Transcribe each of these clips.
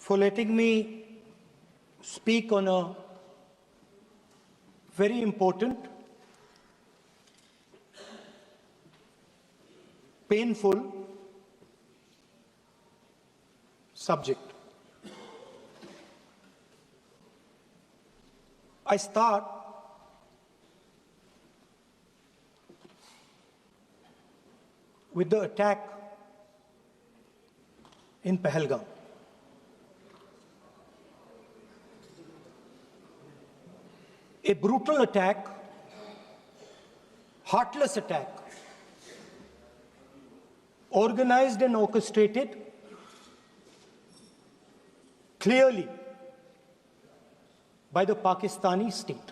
for letting me speak on a very important, painful subject. I start with the attack in Pahalgam. A brutal attack, heartless attack, organized and orchestrated clearly by the Pakistani state.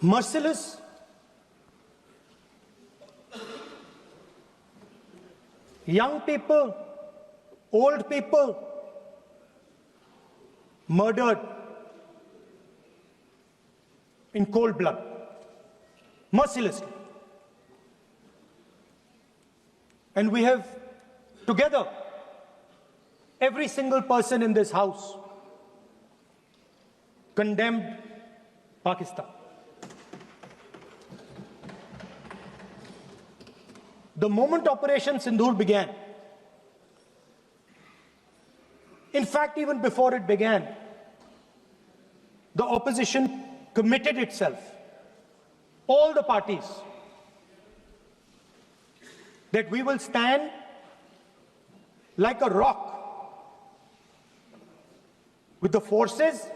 Merciless, young people, old people, murdered in cold blood, mercilessly. And we have together, every single person in this house, condemned Pakistan. The moment Operation Sindoor began, in fact, even before it began, the opposition committed itself, all the parties, that we will stand like a rock with the forces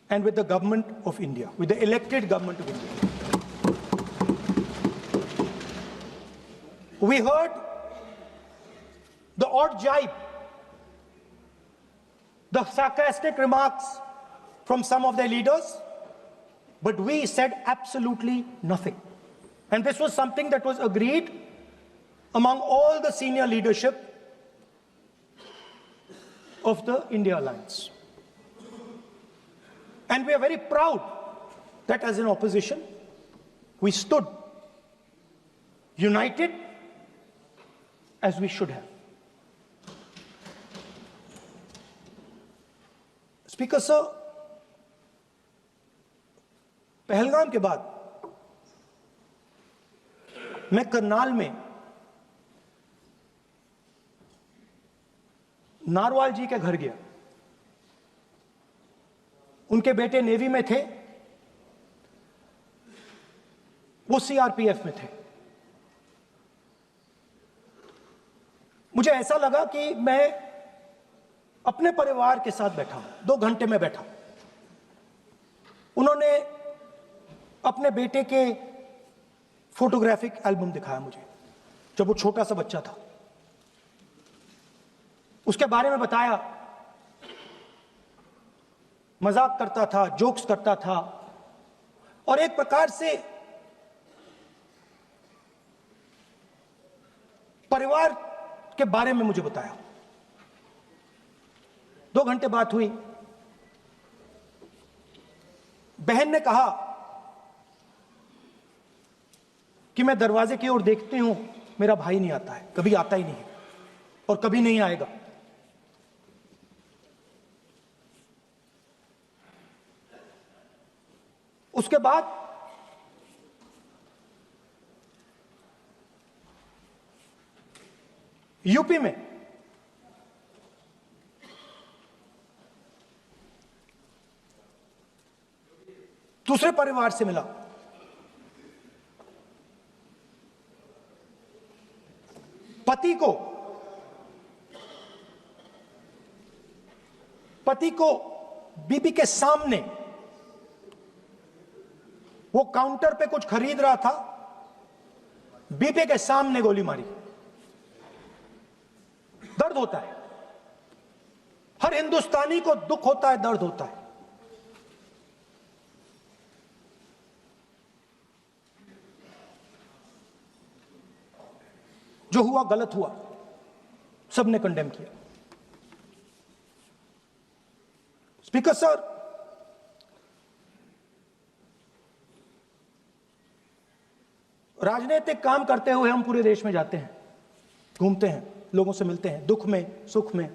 and with the government of India, with the elected government of India. We heard the odd jibe, the sarcastic remarks from some of their leaders, but we said absolutely nothing. And this was something that was agreed among all the senior leadership of the India Alliance. And we are very proud that as an opposition, we stood united as we should have. Speaker sir, Pahalgam के बाद मैं करनाल में narwhal जी के घर गया। उनके बेटे navy में थे, वो सीआरपीएफ में थे। मुझे ऐसा लगा कि मैं अपने परिवार के साथ बैठा हूं। 2 घंटे में बैठा। उन्होंने अपने बेटे के फोटोग्राफिक एल्बम दिखाया मुझे, जब वो छोटा सा बच्चा था। उसके बारे में बताया, मजाक करता था, जोक्स करता था, और एक प्रकार से परिवार के बारे में मुझे बताया। 2 घंटे बात हुई। बहन ने कहा कि मैं दरवाजे की ओर देखती हूं, मेरा भाई नहीं आता है, कभी आता ही नहीं है और कभी नहीं आएगा। उसके बाद यूपी में दूसरे परिवार से मिला। पति को बीबी के सामने, वो काउंटर पे कुछ खरीद रहा था, बीबी के सामने गोली मारी। दर्द होता है, हर हिंदुस्तानी को दुख होता है, दर्द होता है। जो हुआ गलत हुआ, सबने कंडेम किया। स्पीकर सर, राजनीतिक काम करते हुए हम पूरे देश में जाते हैं, घूमते हैं, लोगों से मिलते हैं, दुख में, सुख में।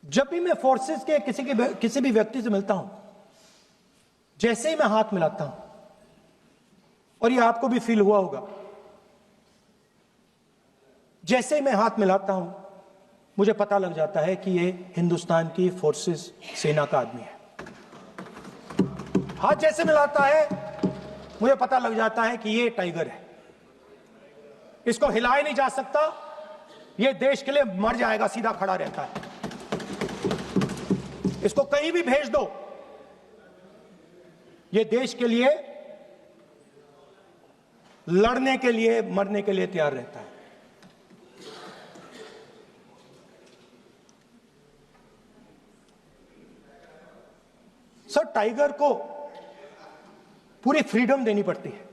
जब भी मैं फोर्सेस के किसी भी व्यक्ति से मिलता हूं, जैसे ही मैं हाथ मिलाता हूं, और ये आपको भी फील हुआ होगा, जैसे ही मैं हाथ मिलाता हूं मुझे पता लग जाता है कि ये हिंदुस्तान की फोर्सेस सेना का आदमी है। हाथ जैसे मिलाता है मुझे पता लग जाता है कि ये टाइगर है, इसको हिलाया नहीं जा सकता, ये देश के लिए मर जाएगा, सीधा खड़ा रहता है। इसको कहीं भी भेज दो, ये देश के लिए लड़ने के लिए, मरने के लिए तैयार रहता है। सर, टाइगर को पूरी फ्रीडम देनी पड़ती है।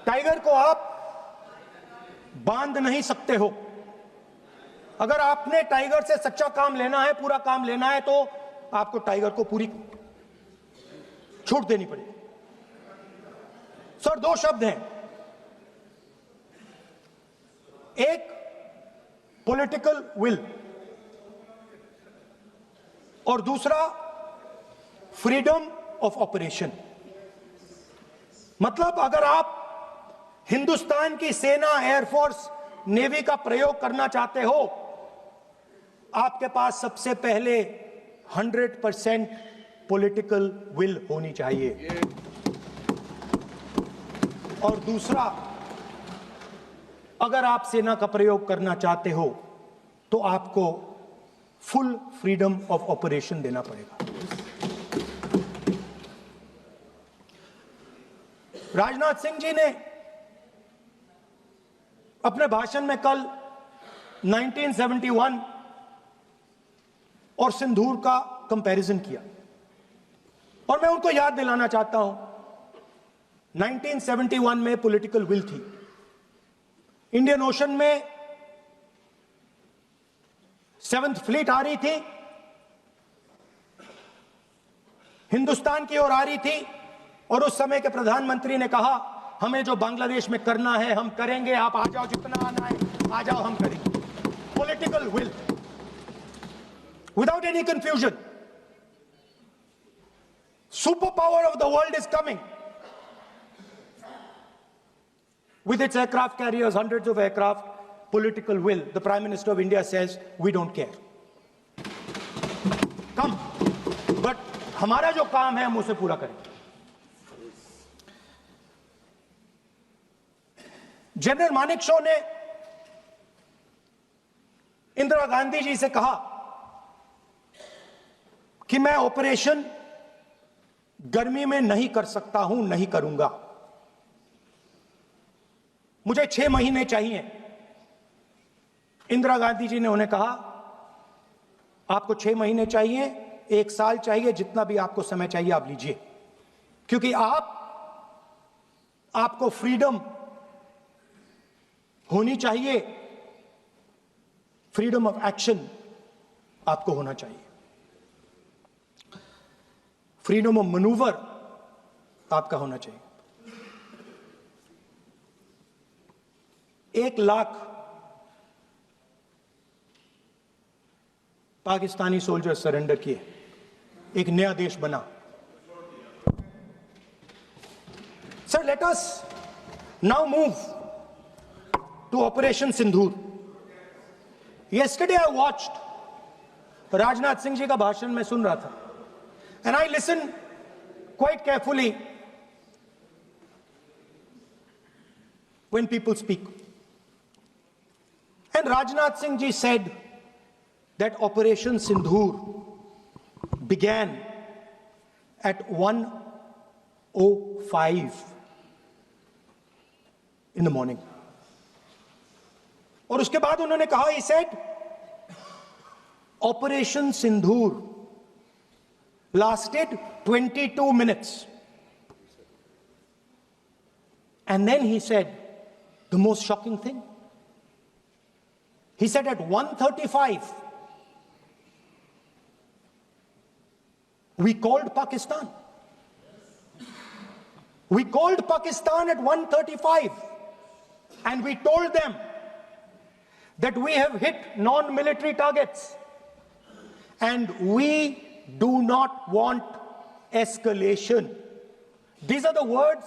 टाइगर को आप बांध नहीं सकते हो। अगर आपने टाइगर से सच्चा काम लेना है, पूरा काम लेना है, तो आपको टाइगर को पूरी छूट देनी पड़ेगी। सर, दो शब्द हैं, एक पॉलिटिकल विल और दूसरा फ्रीडम ऑफ ऑपरेशन। मतलब अगर आप हिंदुस्तान की सेना, एयरफोर्स, नेवी का प्रयोग करना चाहते हो, आपके पास सबसे पहले 100% पॉलिटिकल विल होनी चाहिए, और दूसरा, अगर आप सेना का प्रयोग करना चाहते हो तो आपको फुल फ्रीडम ऑफ ऑपरेशन देना पड़ेगा। राजनाथ सिंह जी ने अपने भाषण में कल 1971 और सिंदूर का कंपैरिजन किया, और मैं उनको याद दिलाना चाहता हूं, 1971 में पॉलिटिकल विल थी। इंडियन ओशन में 7th फ्लीट आ रही थी, हिंदुस्तान की ओर आ रही थी, और उस समय के प्रधानमंत्री ने कहा, हमें जो बांग्लादेश में करना है हम करेंगे, आप आ जाओ, जितना आना है आ जाओ, हम करेंगे। Political will, without any confusion. Super power of the world is coming with its aircraft carriers, hundreds of aircraft, political will. The Prime Minister of India says, we don't care. Come. But हमारा जो काम है हम उसे पूरा करें। General Manekshaw ने इंदिरा गांधी जी से कहा कि मैं ऑपरेशन गर्मी में नहीं कर सकता हूं, नहीं करूंगा, मुझे 6 महीने चाहिए। इंदिरा गांधी जी ने उन्हें कहा, आपको 6 महीने चाहिए, 1 साल चाहिए, जितना भी आपको समय चाहिए आप लीजिए, क्योंकि आपको फ्रीडम होनी चाहिए, फ्रीडम ऑफ एक्शन आपको होना चाहिए, फ्रीडम ऑफ मैनूवर आपका होना चाहिए। 1 लाख पाकिस्तानी सोल्जर सरेंडर किए, एक नया देश बना। Sir, let us now move to Operation Sindoor. Yesterday I watched Rajnath Singh ji का भाषण मैं सुन रहा था, and I listened quite carefully when people speak. And Rajnath Singh ji said that Operation Sindoor began at 1:05 in the morning. और उसके बाद उन्होंने कहा, he said, Operation Sindoor lasted 22 minutes. And then he said the most shocking thing. He said at 1:35, We called Pakistan. We called Pakistan at 1:35 and we told them that we have hit non-military targets and we do not want escalation. These are the words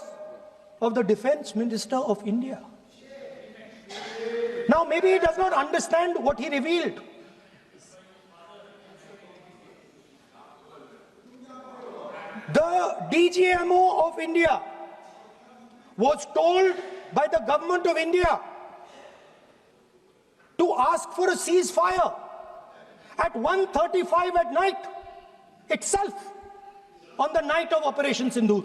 of the Defense Minister of India. Now, maybe he does not understand what he revealed. The DGMO of India was told by the government of India to ask for a ceasefire at 1:35 at night itself, on the night of Operation Sindoor.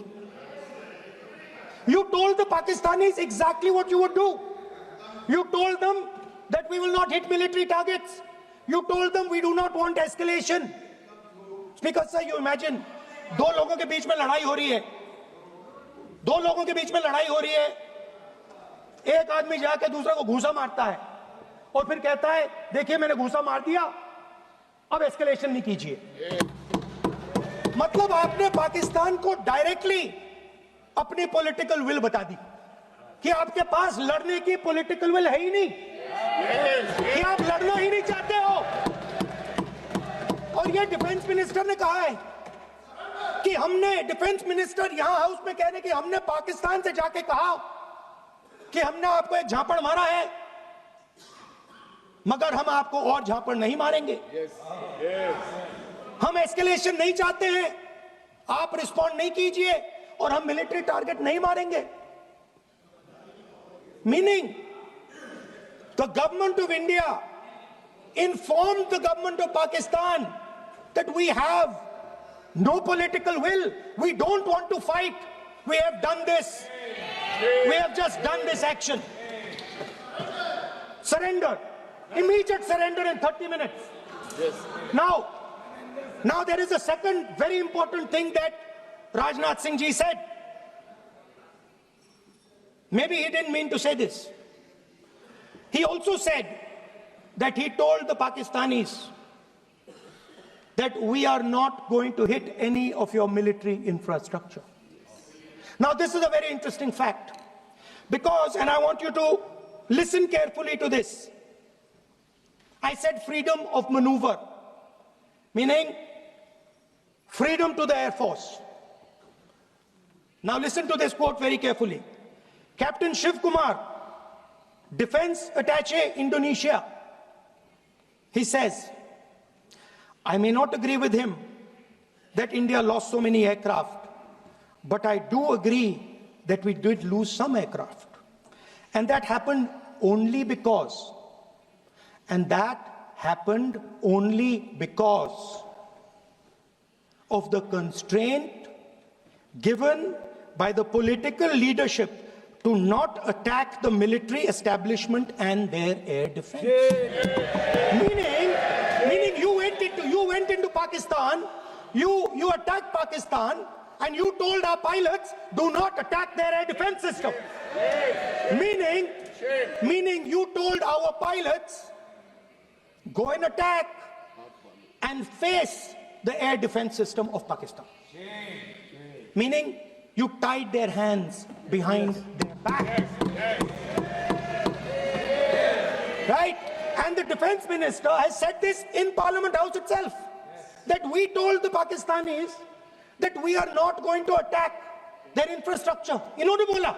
You told the Pakistanis exactly what you would do. You told them that we will not hit military targets. You told them we do not want escalation. Speaker sir, you imagine, दो लोगों के बीच में लड़ाई हो रही है, दो लोगों के बीच में लड़ाई हो रही है, एक आदमी जाके दूसरे को घूंसा मारता है और फिर कहता है देखिए मैंने घूंसा मार दिया, अब एस्केलेशन नहीं कीजिए। मतलब आपने पाकिस्तान को डायरेक्टली अपनी पॉलिटिकल विल बता दी कि आपके पास लड़ने की पॉलिटिकल विल है ही नहीं, कि आप लड़ना ही नहीं चाहते हो। और ये डिफेंस मिनिस्टर ने कहा है कि हमने, डिफेंस मिनिस्टर यहां हाउस में कह रहे कि हमने पाकिस्तान से जाके कहा कि हमने आपको एक झापड़ मारा है मगर हम आपको और झापड़ नहीं मारेंगे। हम एस्केलेशन नहीं चाहते हैं, आप रिस्पॉन्ड नहीं कीजिए और हम मिलिट्री टारगेट नहीं मारेंगे। Meaning the government of India informed the government of Pakistan that we have no political will, we don't want to fight, we have done this, we have just done this action. Surrender, immediate surrender in 30 minutes. Yes. Now there is a second very important thing that Rajnath Singh ji said. Maybe he didn't mean to say this. He also said that he told the Pakistanis that we are not going to hit any of your military infrastructure. Now this is a very interesting fact because, and I want you to listen carefully to this. I said freedom of maneuver, meaning freedom to the Air Force. Now listen to this quote very carefully. Captain Shiv Kumar, Defense Attaché, Indonesia, he says, I may not agree with him that India lost so many aircraft, but I do agree that we did lose some aircraft. And that happened only because, of the constraint given by the political leadership to not attack the military establishment and their air defense. Meaning you went into Pakistan, you attacked Pakistan, and you told our pilots, do not attack their air defense system. Meaning you told our pilots, go and attack and face the air defense system of Pakistan. Meaning you tied their hands behind their back. Right? And the defense minister has said this in Parliament House itself, that we told the Pakistanis that we are not going to attack their infrastructure. इन्होंने बोला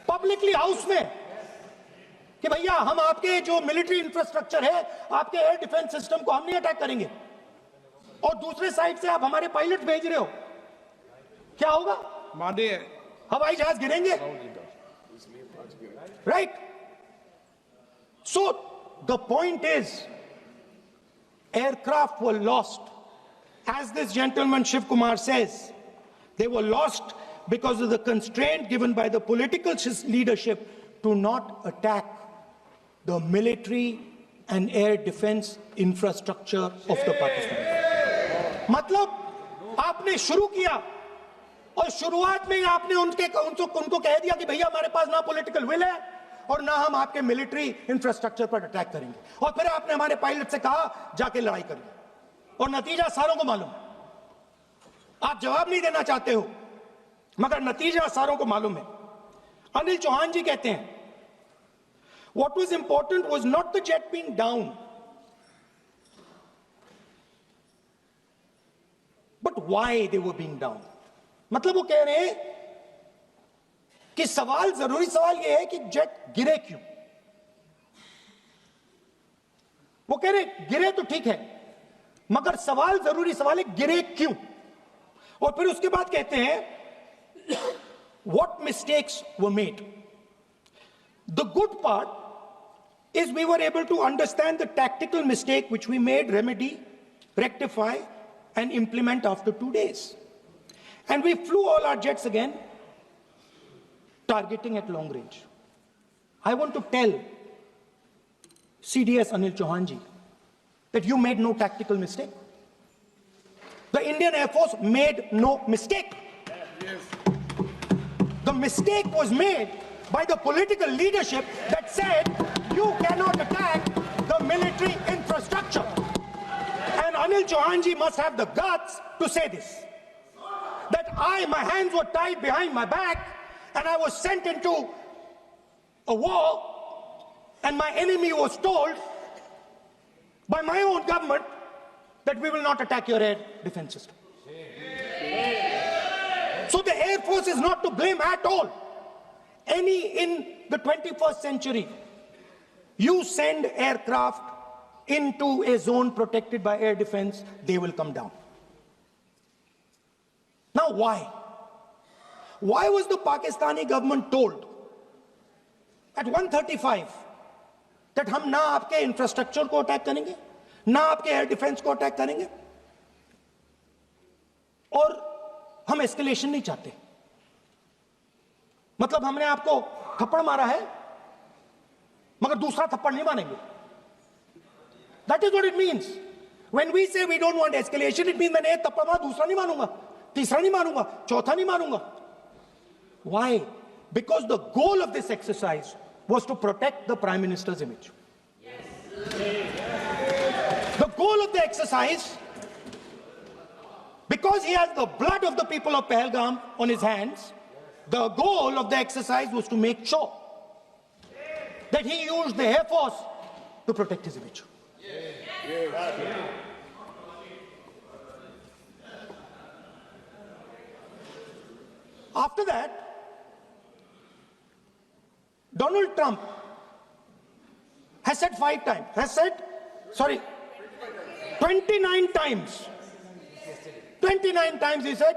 publicly house में कि भैया हम आपके जो military infrastructure है, आपके air defense system को हम नहीं attack करेंगे, और दूसरे साइड से आप हमारे पायलट भेज रहे हो, क्या होगा? हवाई जहाज गिरेंगे, right? So the point is, aircraft were lost. As this gentleman Shiv Kumar says, they were lost because of the constraint given by the political leadership to not attack the military and air defense infrastructure of the Pakistan. मतलब आपने शुरू किया और शुरुआत में ही आपने उनको कह दिया कि भैया हमारे पास ना पॉलिटिकल विल है और ना हम आपके मिलिट्री इंफ्रास्ट्रक्चर पर अटैक करेंगे, और फिर आपने हमारे पायलट से कहा जाके लड़ाई करिए, और नतीजा सारों को मालूम। आप जवाब नहीं देना चाहते हो, मगर नतीजा सारों को मालूम है। अनिल चौहान जी कहते हैं, what was important was not the jet being down, but why they were being down. मतलब वो कह रहे हैं कि सवाल, जरूरी सवाल ये है कि जेट गिरे क्यों। वो कह रहे गिरे तो ठीक है, मगर सवाल, जरूरी सवाल है गिरे क्यों। और फिर उसके बाद कहते हैं what mistakes were made. The good part is we were able to understand the tactical mistake which we made, remedy, rectify, and implement after 2 days. And we flew all our jets again, targeting at long range. I want to tell CDS Anil Chauhan ji that you made no tactical mistake. The Indian Air Force made no mistake. The mistake was made by the political leadership that said you cannot attack the military infrastructure. And Anil Chauhan ji must have the guts to say this. That my hands were tied behind my back and I was sent into a war and my enemy was told by my own government that we will not attack your air defense system. So the Air Force is not to blame at all. In the 21st century, you send aircraft into a zone protected by air defense, they will come down. Now why? Why was the Pakistani government told at 1:35 that हम ना आपके infrastructure को attack करेंगे, ना आपके air defence को attack करेंगे, और हम एस्केलेशन नहीं चाहते? मतलब हमने आपको थप्पड़ मारा है मगर दूसरा थप्पड़ नहीं मारेंगे. That is what it means. When we say we don't want escalation, it means मैंने एक थप्पड़ मारा, दूसरा नहीं मारूंगा, तीसरा नहीं मारूंगा, चौथा नहीं मारूंगा. Why? Because the goal of this exercise was to protect the Prime Minister's image. The goal of the exercise, because he has the blood of the people of Pahalgam on his hands, the goal of the exercise was to make sure that he used the Air Force to protect his image. After that, Donald Trump has said 29 times. 29 times he said,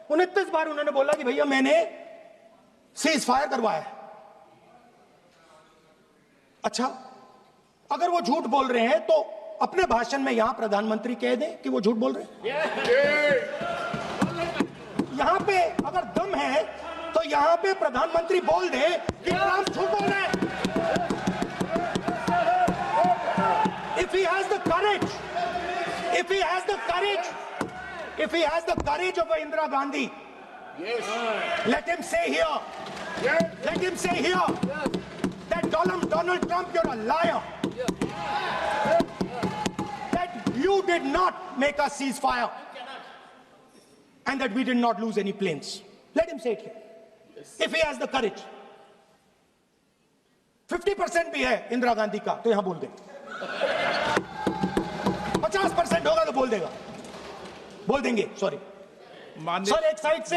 29 बार उन्होंने बोला कि भैया मैंने cease fire करवाया है. अच्छा, अगर वो झूठ बोल रहे हैं तो अपने भाषण में यहां प्रधानमंत्री कह दें कि वो झूठ बोल रहे हैं. यहां पे अगर दम है तो यहां पे प्रधानमंत्री बोल दे कि ट्रंप झूठ बोल रहे हैं. If he has the courage, if he has the courage of Indira Gandhi, let him say here, that Donald Trump, you're a liar. That you did not make us ceasefire and that we did not lose any planes. Let him say it here. If he has the courage. 50% भी है इंदिरा गांधी का तो यहां बोल दे. 50% होगा तो बोल देगा, बोल देंगे. सॉरी सर, एक साइड से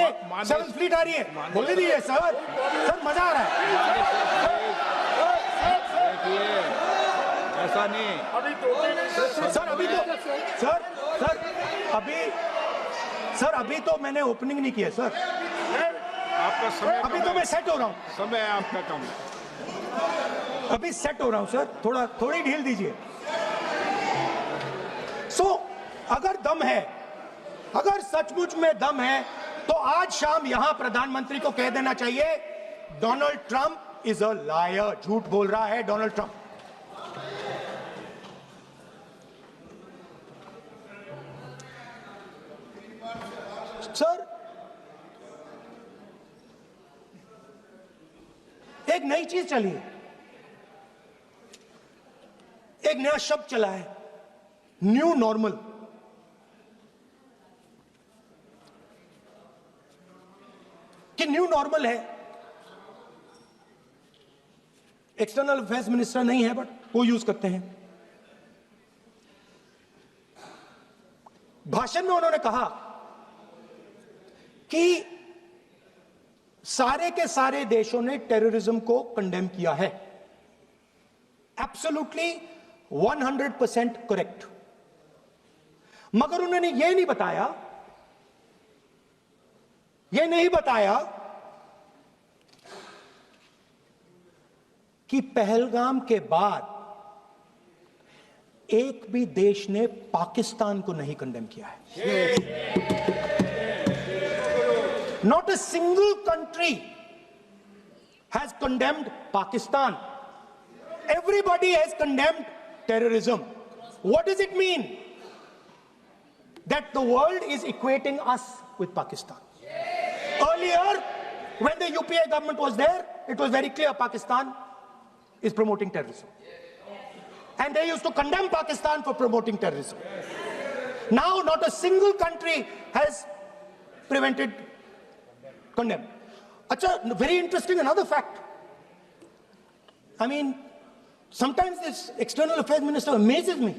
7th फ्लीट आ रही है, बोल दीजिए सर. सर मजा आ रहा है. ऐसा नहीं सर अभी तो अभी तो मैंने ओपनिंग नहीं किया सर. आपका समय, अभी तो मैं सेट हो रहा हूं. समय है आपका कम. अभी सेट हो रहा हूं सर, थोड़ी ढील दीजिए. अगर दम है, अगर सचमुच में दम है तो आज शाम यहां प्रधानमंत्री को कह देना चाहिए Donald Trump is a liar. झूठ बोल रहा है डोनाल्ड ट्रंप. सर, एक नई चीज चली है, एक नया शब्द चला है, न्यू नॉर्मल. कि न्यू नॉर्मल है, एक्सटर्नल अफेयर्स मिनिस्टर नहीं है बट वो यूज करते हैं। भाषण में उन्होंने कहा कि सारे के सारे देशों ने टेररिज्म को कंडेम किया है। Absolutely 100% correct. मगर उन्होंने यह नहीं बताया कि पहलगाम के बाद एक भी देश ने पाकिस्तान को नहीं कंडेम किया है। Not a single country has condemned Pakistan. Everybody has condemned terrorism. What does it mean? That the world is equating us with Pakistan. Earlier, when the UPA government was there, it was very clear Pakistan is promoting terrorism. And they used to condemn Pakistan for promoting terrorism. Now, not a single country has condemned. Acha, very interesting, another fact. I mean, sometimes this external affairs minister amazes me.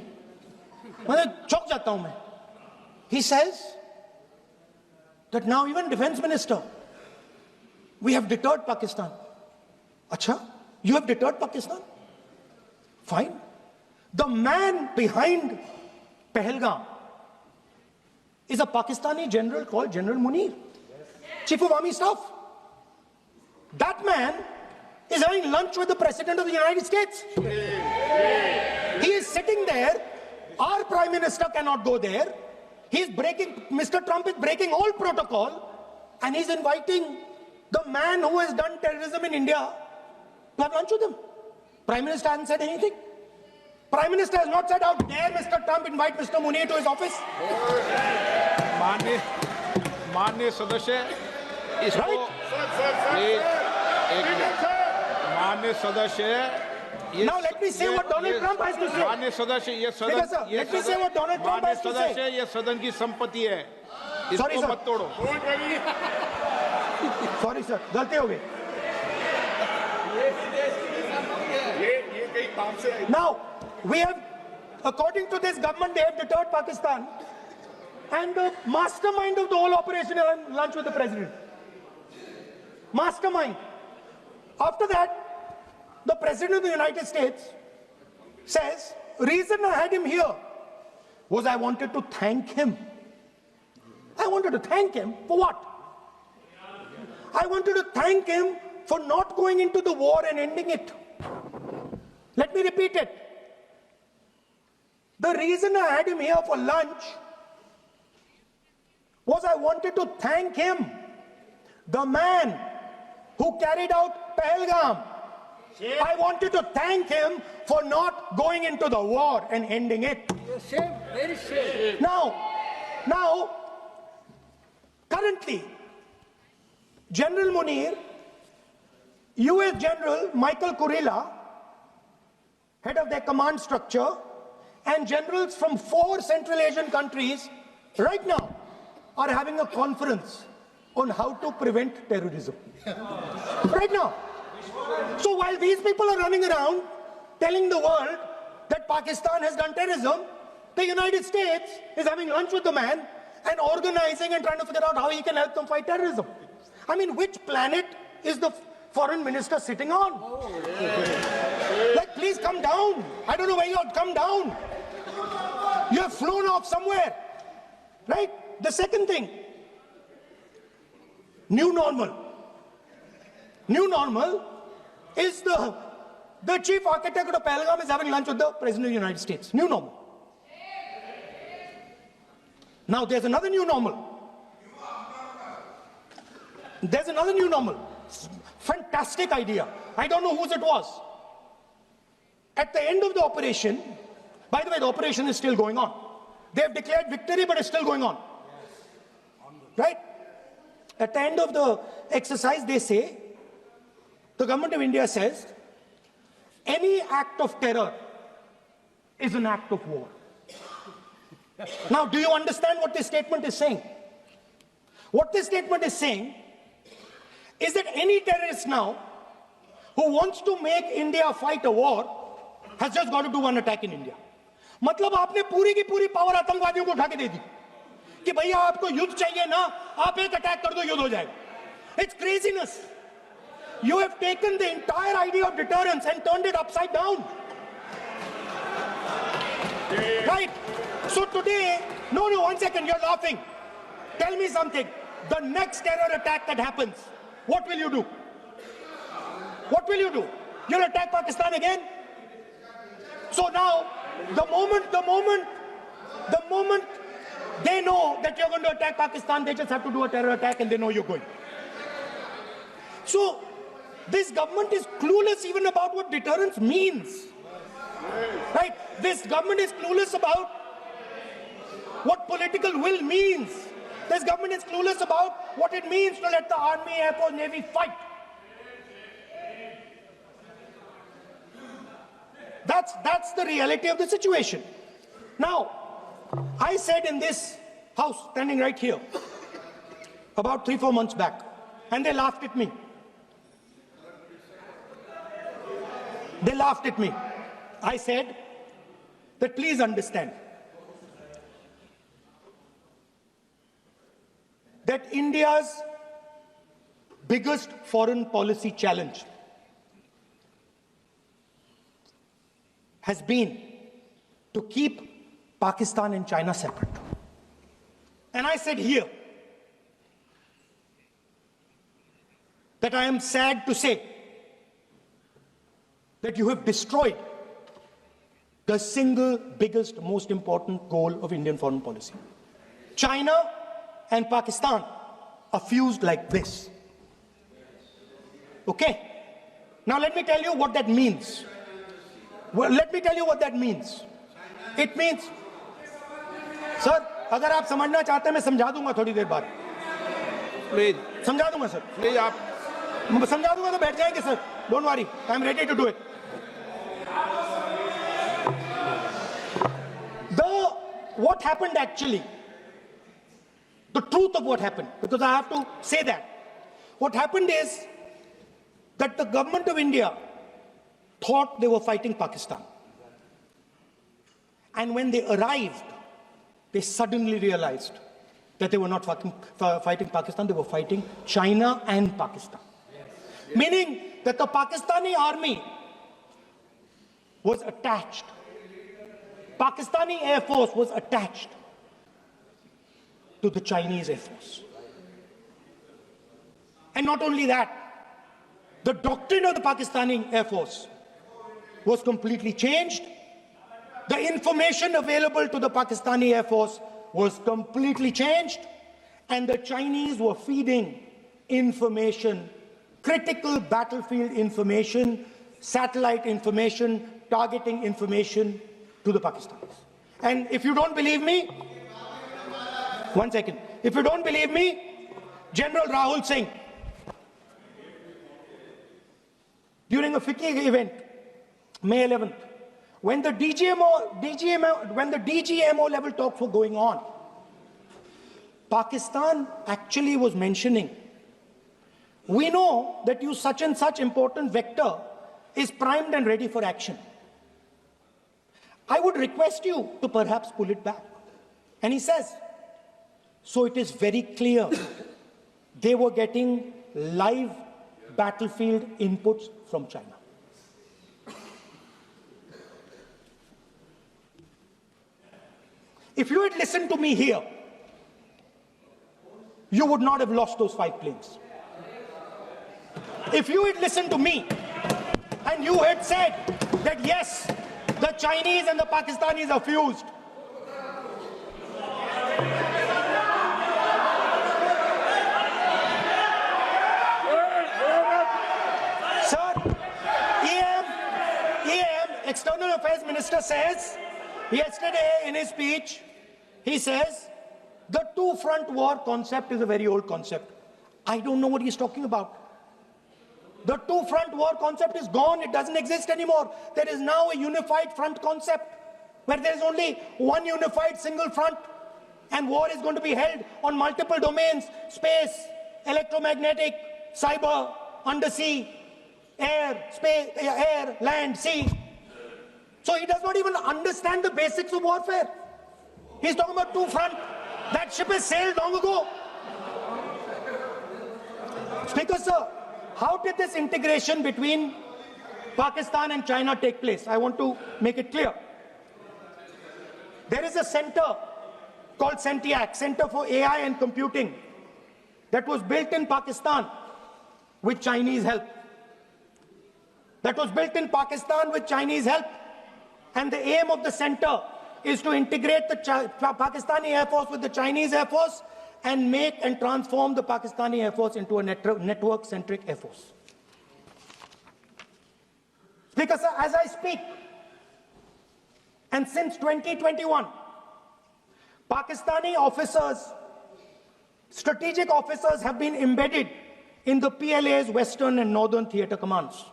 Chok jata hu main. He says that now even defense minister, we have deterred Pakistan. Acha, you have deterred Pakistan? Fine. The man behind Pahalgam is a Pakistani general called General Munir, Chief of Army Staff. That man is having lunch with the President of the United States. He is sitting there. Our Prime Minister cannot go there. Mr. Trump is breaking all protocol, and he's inviting the man who has done terrorism in India to have lunch with him. Prime Minister hasn't said anything. Prime Minister has not said, how dare Mr. Trump invite Mr. Munir to his office? माननीय सदस्य इसको माननीय सदस्य Now let me say what Donald Trump has to say. माननीय सदस्य ये सदन let me say what Donald Trump has to say. सदस्य ये सदन की संपत्ति है, इसको मत तोड़ो। Sorry sir, गलती हो गई। Now we have, according to this government, they have deterred Pakistan, and the mastermind of the whole operation had lunch with the president. Mastermind. After that, the President of the United States says, reason I had him here was I wanted to thank him. I wanted to thank him for what? I wanted to thank him for not going into the war and ending it. Let me repeat it. The reason I had him here for lunch was I wanted to thank him, the man who carried out Pahalgam. I wanted to thank him for not going into the war and ending it. Shame, very shame. Now, currently, General Munir, US General Michael Kurilla, head of their command structure, and generals from 4 Central Asian countries right now are having a conference on how to prevent terrorism. Right now. So while these people are running around telling the world that Pakistan has done terrorism, the United States is having lunch with the man and organizing and trying to figure out how he can help them fight terrorism. I mean, which planet is the foreign minister sitting on? Like, please come down. I don't know where you're, come down. You have flown off somewhere, right? The second thing, new normal. New normal is the chief architect of Pahalgam is having lunch with the President of the United States. New normal. Now there's another new normal. There's another new normal. Fantastic idea. I don't know whose it was. At the end of the operation, by the way, the operation is still going on. They have declared victory, but it's still going on. Right? At the end of the exercise, they say, the government of India says, any act of terror is an act of war. Now, do you understand what this statement is saying? What this statement is saying is that any terrorist now who wants to make India fight a war has just got to do one attack in India. मतलब आपने पूरी की पूरी power आतंकवादियों को उठा के दे दी कि भैया आपको युद्ध चाहिए ना, आप एक अटैक कर दो, युद्ध हो जाएगा. It's craziness. You have taken the entire idea of deterrence and turned it upside down. Right? So today, no, one second, you're laughing. Tell me something. The next terror attack that happens, what will you do? What will you do? You'll attack Pakistan again? So now, the moment they know that you're going to attack Pakistan, they just have to do a terror attack and they know you're going. So, this government is clueless even about what deterrence means. Right? This government is clueless about what political will means. This government is clueless about what it means to let the Army, Air Force, Navy fight. That's the reality of the situation. Now, I said in this house, standing right here, about 3-4 months back, and they laughed at me. They laughed at me. I said that please understand that India's biggest foreign policy challenge has been to keep Pakistan and China separate. And I said here that I am sad to say that you have destroyed the single biggest, most important goal of Indian foreign policy. China and Pakistan are fused like this. Okay? Now let me tell you what that means. Well, let me tell you what that means. It means, sir, अगर आप समझना चाहते हैं मैं समझा दूंगा थोड़ी देर बाद. प्लीज समझा दूंगा सर. प्लीज आप समझा दूंगा तो बैठ जाएंगे sir. Don't worry, I am ready to do it. What happened actually, the truth of what happened, because I have to say that. What happened is that the government of India thought they were fighting Pakistan. And when they arrived, they suddenly realized that they were not fighting Pakistan, they were fighting China and Pakistan. Yes. Meaning that the Pakistani army was attached. Pakistani Air Force was attached to the Chinese Air Force. And not only that, the doctrine of the Pakistani Air Force was completely changed. The information available to the Pakistani Air Force was completely changed. And the Chinese were feeding information, critical battlefield information, satellite information, targeting information to the Pakistanis. And if you don't believe me, one second. If you don't believe me, General Rahul Singh, during a FICCI event, May 11th, when the DGMO level talks were going on, Pakistan actually was mentioning, we know that you such and such important vector is primed and ready for action. I would request you to perhaps pull it back. And he says, so it is very clear they were getting live battlefield inputs from China. If you had listened to me here, you would not have lost those 5 planes. If you had listened to me and you had said that yes, the Chinese and the Pakistanis are fused, sir, EM, External Affairs Minister says, yesterday in his speech, he says, the two-front war concept is a very old concept. I don't know what he's talking about. The two-front war concept is gone. It doesn't exist anymore. There is now a unified front concept where there is only one unified single front and war is going to be held on multiple domains: space, electromagnetic, cyber, undersea, air, space, air, land, sea. So he does not even understand the basics of warfare. He's talking about two front. That ship has sailed long ago. Speaker, sir, how did this integration between Pakistan and China take place? I want to make it clear. There is a center called CENTIAC, Center for AI and Computing, that was built in Pakistan with Chinese help. And the aim of the center is to integrate the Pakistani Air Force with the Chinese Air Force and make and transform the Pakistani Air Force into a network-centric Air Force. Speaker, sir, as I speak, and since 2021, Pakistani officers, strategic officers have been embedded in the PLA's Western and Northern Theatre Commands.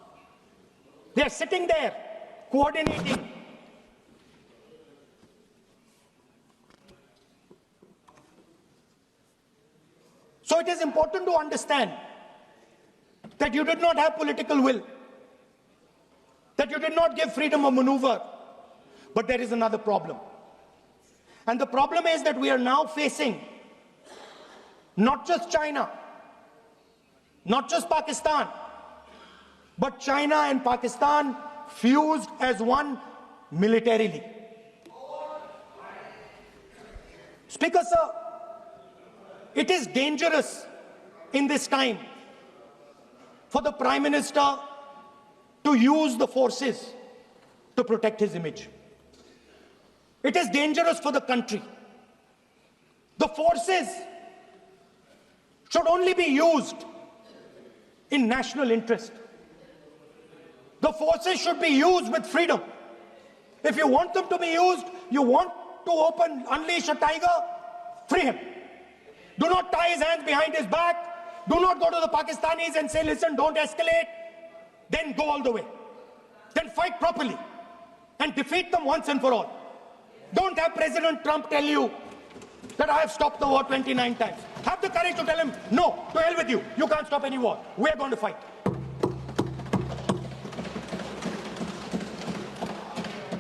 They are sitting there, coordinating. So it is important to understand that you did not have political will, that you did not give freedom of maneuver. But there is another problem. And the problem is that we are now facing not just China, not just Pakistan, but China and Pakistan fused as one militarily. Speaker, sir, it is dangerous in this time for the Prime Minister to use the forces to protect his image. It is dangerous for the country. The forces should only be used in national interest. The forces should be used with freedom. If you want them to be used, you want to unleash a tiger, free him. Do not tie his hands behind his back. Do not go to the Pakistanis and say, listen, don't escalate. Then go all the way. Then fight properly and defeat them once and for all. Don't have President Trump tell you that I have stopped the war 29 times. Have the courage to tell him, no, to hell with you. You can't stop any war. We're going to fight.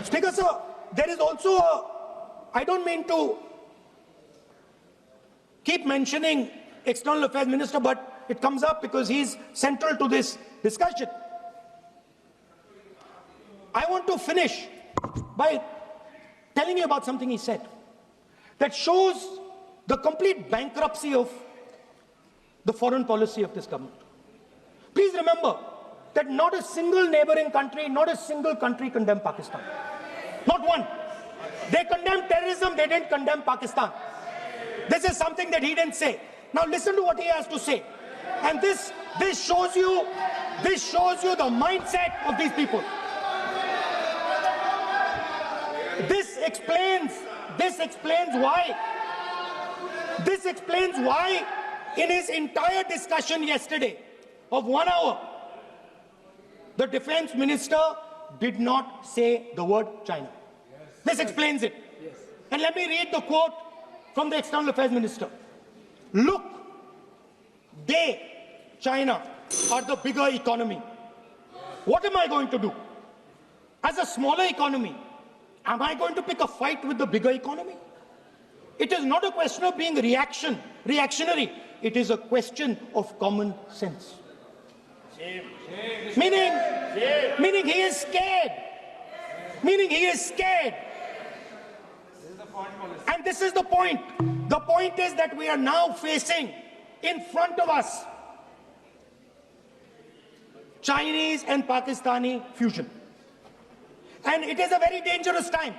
Speaker, sir, there is also I don't mean to keep mentioning External Affairs Minister, but it comes up because he's central to this discussion. I want to finish by telling you about something he said that shows the complete bankruptcy of the foreign policy of this government. Please remember that not a single neighboring country, not a single country condemned Pakistan. Not one. They condemned terrorism, they didn't condemn Pakistan. This is something that he didn't say. Now listen to what he has to say. And this shows you the mindset of these people. This explains why in his entire discussion yesterday of 1 hour, the defense minister did not say the word China. This explains it. And let me read the quote from the External Affairs Minister. Look, China, are the bigger economy. What am I going to do? As a smaller economy, am I going to pick a fight with the bigger economy? It is not a question of being reactionary. It is a question of common sense. Meaning he is scared. And this is the point. The point is that we are now facing in front of us Chinese and Pakistani fusion. And it is a very dangerous time.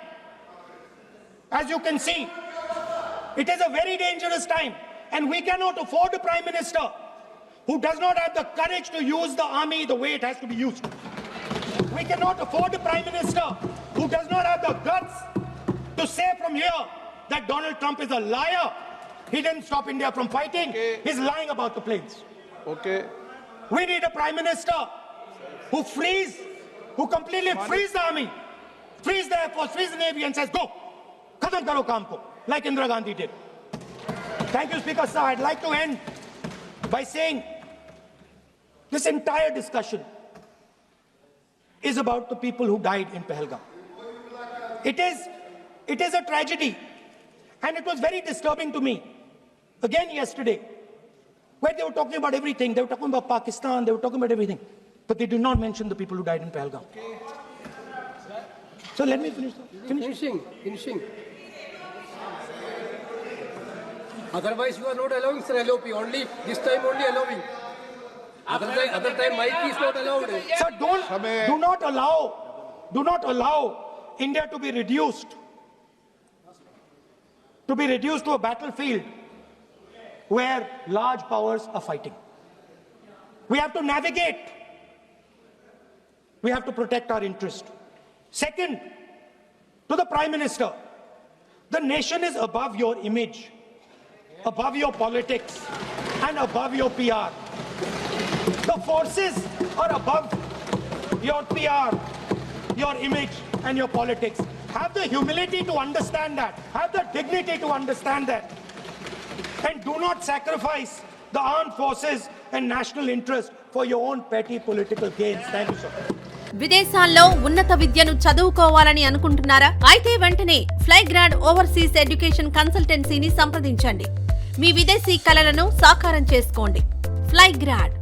As you can see, it is a very dangerous time. And we cannot afford a Prime Minister who does not have the courage to use the army the way it has to be used. We cannot afford a Prime Minister who does not have the guts to say from here that Donald Trump is a liar. He didn't stop India from fighting. Okay. He's lying about the planes. Okay. We need a Prime Minister who completely frees the army, frees the Air Force, frees the Navy and says, go, khatam karo kaam ko, like Indira Gandhi did. Thank you, Speaker, sir. I'd like to end by saying This entire discussion is about the people who died in Pahalgam. It is a tragedy. And it was very disturbing to me, again yesterday, where they were talking about everything. They were talking about Pakistan, they were talking about everything. But they did not mention the people who died in Pahalgam. So let me finish. Finishing. Otherwise, you are not allowing, sir, LOP. Only this time, only allowing. Other time, mic is not allowed. Sir, do not allow India to be reduced to a battlefield where large powers are fighting. We have to navigate. We have to protect our interest. Second, to the Prime Minister, the nation is above your image, above your politics, and above your PR. The forces are above your PR, your image, and your politics. Have the humility to understand that. Have the dignity to understand that. And do not sacrifice the armed forces and national interest for your own petty political gains. Thank you, sir. విదేశాల్లో ఉన్నత విద్యను చదువుకోవాలని అనుకుంటున్నారా? అయితే వెంటనే ఫ్లైగ్రాడ్ overseas education కన్సల్టెన్సీని సంప్రదించండి. మీ విదేశీ కలలను సాకారం చేసుకోండి. ఫ్లైగ్రాడ్